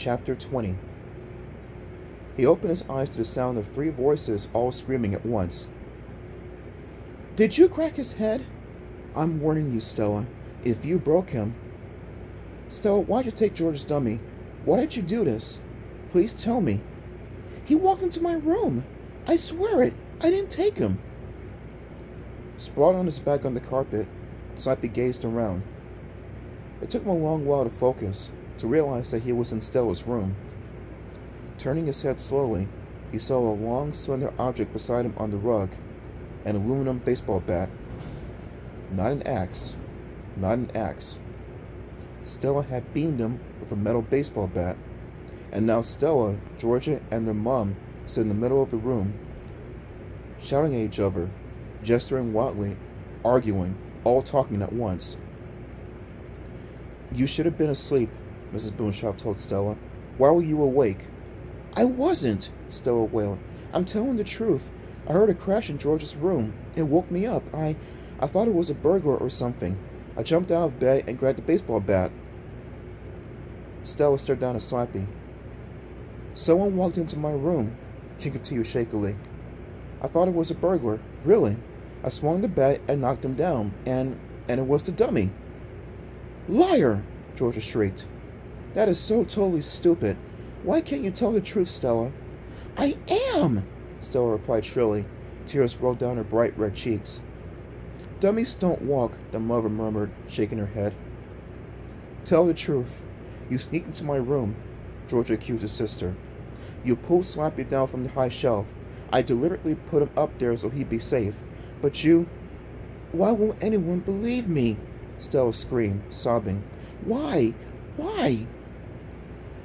Chapter 20. He opened his eyes to the sound of three voices all screaming at once. "Did you crack his head?" "I'm warning you, Stella. If you broke him..." "Stella, why'd you take George's dummy? Why did you do this? Please tell me." "He walked into my room. I swear it. I didn't take him." Sprawled on his back on the carpet, Slappy gazed around. It took him a long while to focus, to realize that he was in Stella's room. Turning his head slowly, he saw a long, slender object beside him on the rug, an aluminum baseball bat. Not an axe. Not an axe. Stella had beamed him with a metal baseball bat, and now Stella, Georgia, and their mom stood in the middle of the room, shouting at each other, gesturing wildly, arguing, all talking at once. "You should have been asleep," Mrs. Boonshoff told Stella. "Why were you awake?" "I wasn't," Stella wailed. "I'm telling the truth. I heard a crash in George's room. It woke me up. I thought it was a burglar or something. I jumped out of bed and grabbed the baseball bat." Stella stared down at Slappy. "Someone walked into my room," she continued shakily. "I thought it was a burglar. Really. I swung the bat and knocked him down, and it was the dummy." "Liar!" Georgia shrieked. "That is so totally stupid. Why can't you tell the truth, Stella?" "I am!" Stella replied shrilly. Tears rolled down her bright red cheeks. "Dummies don't walk," the mother murmured, shaking her head. "Tell the truth. You sneaked into my room," Georgia accused his sister. "You pulled Slappy down from the high shelf. I deliberately put him up there so he'd be safe. But you..." "Why won't anyone believe me?" Stella screamed, sobbing. "Why? Why?"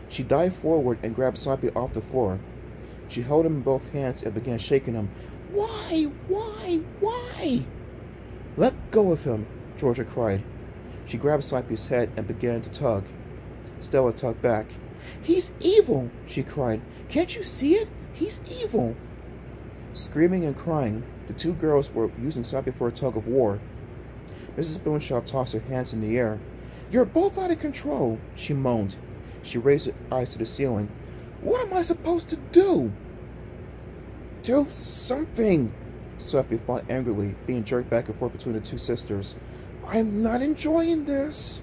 She dived forward and grabbed Slappy off the floor. She held him in both hands and began shaking him. "Why? Why? Why?" "Let go of him," Georgia cried. She grabbed Slappy's head and began to tug. Stella tugged back. "He's evil," she cried. "Can't you see it? He's evil." Screaming and crying, the two girls were using Slappy for a tug of war. Mrs. Boonshoff tossed her hands in the air. "You're both out of control," she moaned. She raised her eyes to the ceiling. "What am I supposed to do?" "Do something!" Slappy fought angrily, being jerked back and forth between the two sisters. "I'm not enjoying this."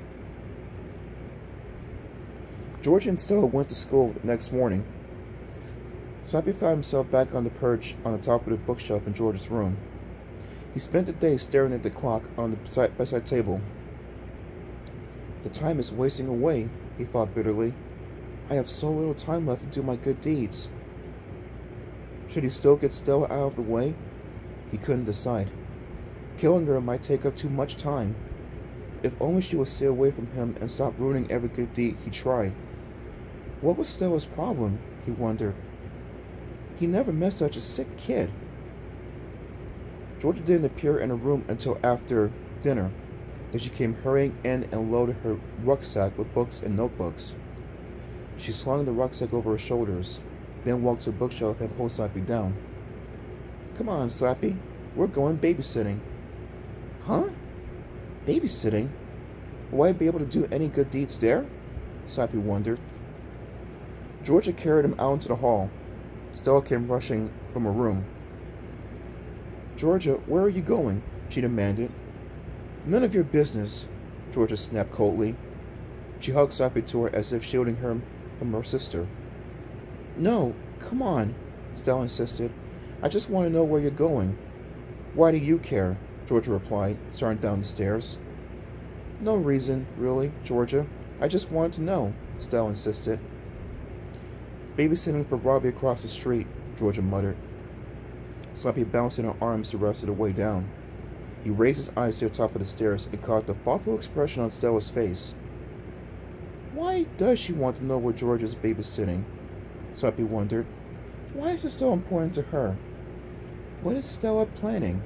George and Stella went to school the next morning. Slappy found himself back on the perch on the top of the bookshelf in George's room. He spent the day staring at the clock on the bedside table. "The time is wasting away," he thought bitterly. "I have so little time left to do my good deeds." Should he still get Stella out of the way? He couldn't decide. Killing her might take up too much time. If only she would stay away from him and stop ruining every good deed he tried. What was Stella's problem, he wondered. He never met such a sick kid. Georgia didn't appear in her room until after dinner. Then she came hurrying in and loaded her rucksack with books and notebooks. She slung the rucksack over her shoulders, then walked to the bookshelf and pulled Slappy down. "Come on, Slappy. We're going babysitting." "Huh? Babysitting? Will I be able to do any good deeds there?" Slappy wondered. Georgia carried him out into the hall. Stella came rushing from her room. "Georgia, where are you going?" she demanded. "None of your business," Georgia snapped coldly. She hugged Slappy to her as if shielding her from her sister. "No, come on," Stella insisted. "I just want to know where you're going." "Why do you care?" Georgia replied, starting down the stairs. "No reason, really, Georgia. I just wanted to know," Stella insisted. "Babysitting for Robbie across the street," Georgia muttered. Slappy bounced in her arms the rest of the way down. He raised his eyes to the top of the stairs and caught the thoughtful expression on Stella's face. Why does she want to know where George is babysitting? Slappy wondered. Why is this so important to her? What is Stella planning?